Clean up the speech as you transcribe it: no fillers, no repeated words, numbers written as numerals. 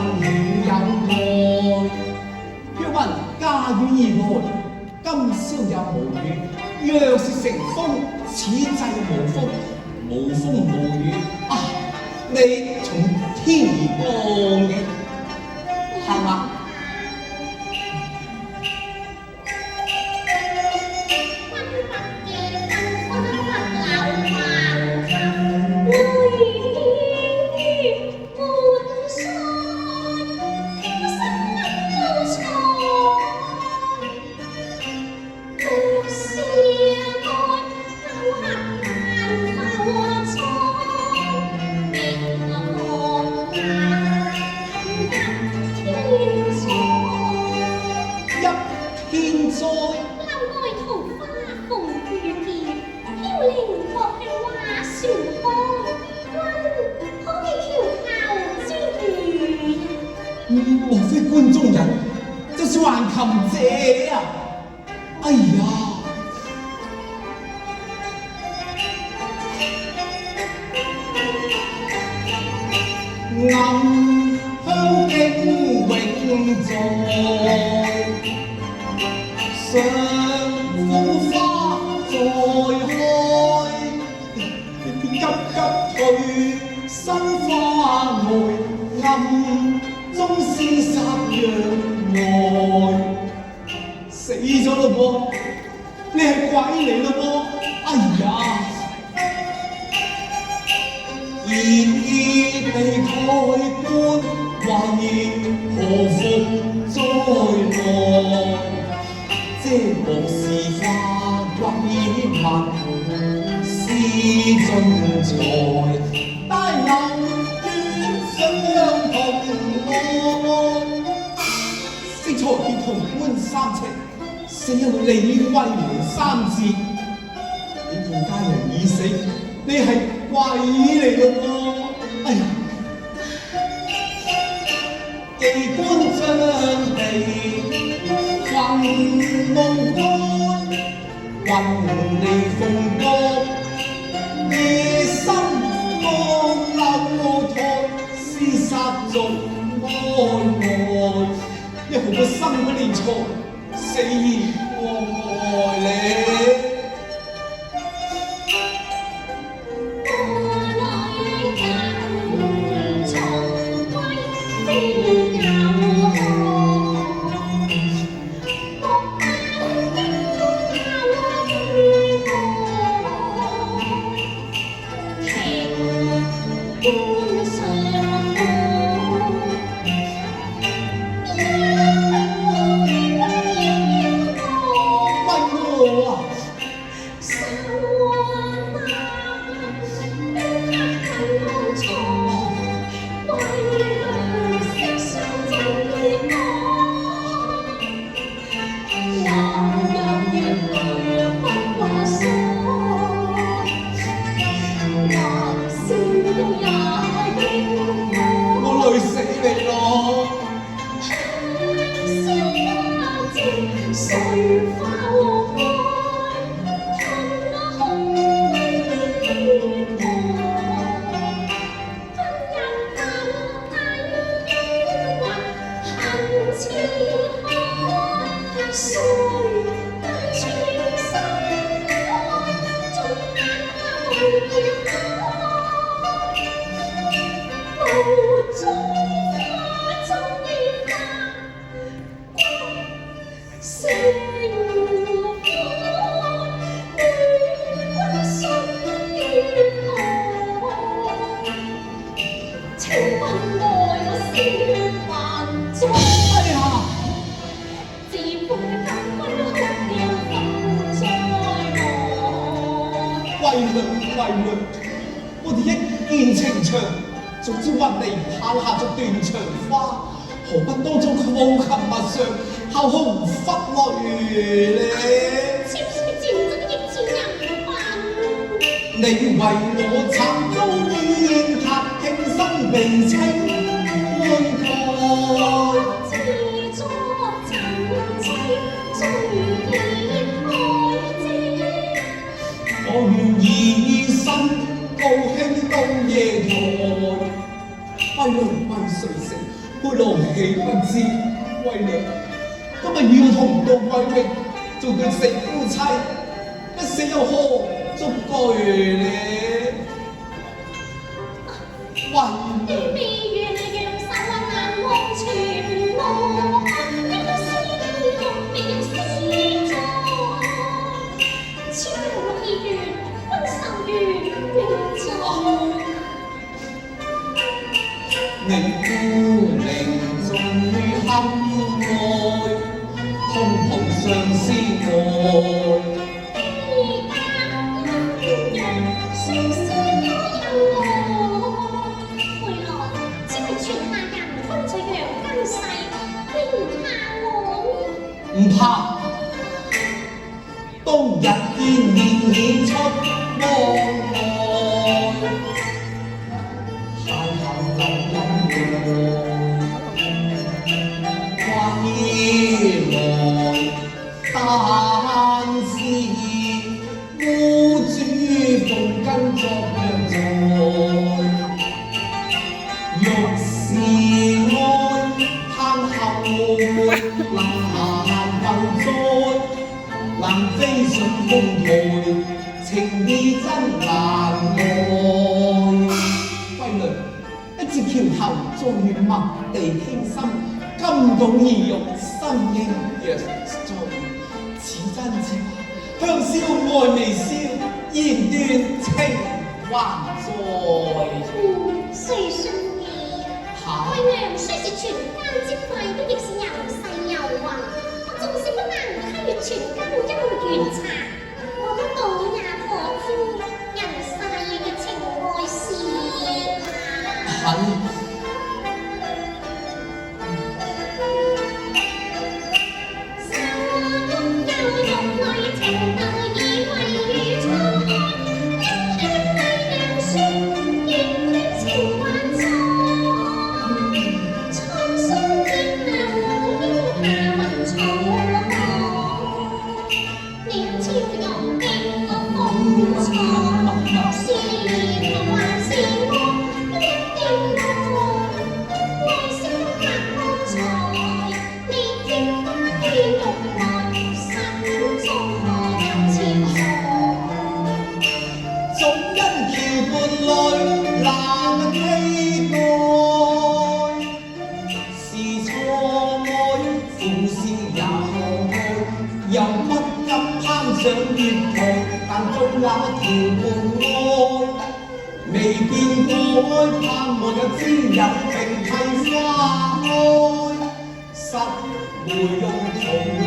能有愛。若問家遠而來，今宵也無語。若是乘風，此際無風，無風無雨啊！你從天而降嘅，係嘛？莫非觀中人就是橫琴姐啊！哎呀！暗香經永在，上苦花再開，急急退新花外，暗中廝殺讓愛，死咗咯噃！你係鬼嚟咯噃！哎呀！熱熱地蓋棺，懷何復再來？遮幕是花歸文，詩盡才，但留願相同愛。適才結同官三尺，死有李威門三字。你見家人已死，你係鬼嚟咯喎！哎呀，技官將地混夢官，混離鳳閣，夜深江樓台，廝殺盡愛，一毫不生不連財，死而光愛你。我哋一見情長，逐朝運嚟盼下咗斷腸花，何不當作無琴陌上，敲紅忽淚咧？超是戰爭逆戰人品。你為我慘遭煙塔，輕生並稱歡慨。自作陳情，最熱愛情。我願以身高興到夜台，歸來歸誰城，會勞氣不知，為娘今日要同到貴榮做對死夫妻，一死又何足懼呢？為娘。未願讓手啊眼望全無，一個思念六面思在，超六二月分手月永在。你孤零終於堪愛，空抱相思愛。唔怕，當日見面演出望外，邂逅流陰愛，歸來但是污珠奉根作藥材，欲是愛嘆後能飛上風台，情意真難耐。歸來一接橋頭，再遇麥地傾心，感動意欲，心應若在。此真此假，香消愛微笑，言斷情還在。誰信你？貴娘雖是全家之貴，都亦是有勢有雲。我縱是不能跨越全家一門緣茶，我都倒也可知人世嘅情愛事啊！又不急攀上月台，但終也條門外。未見過愛，盼望有知人並替花開，實會用途。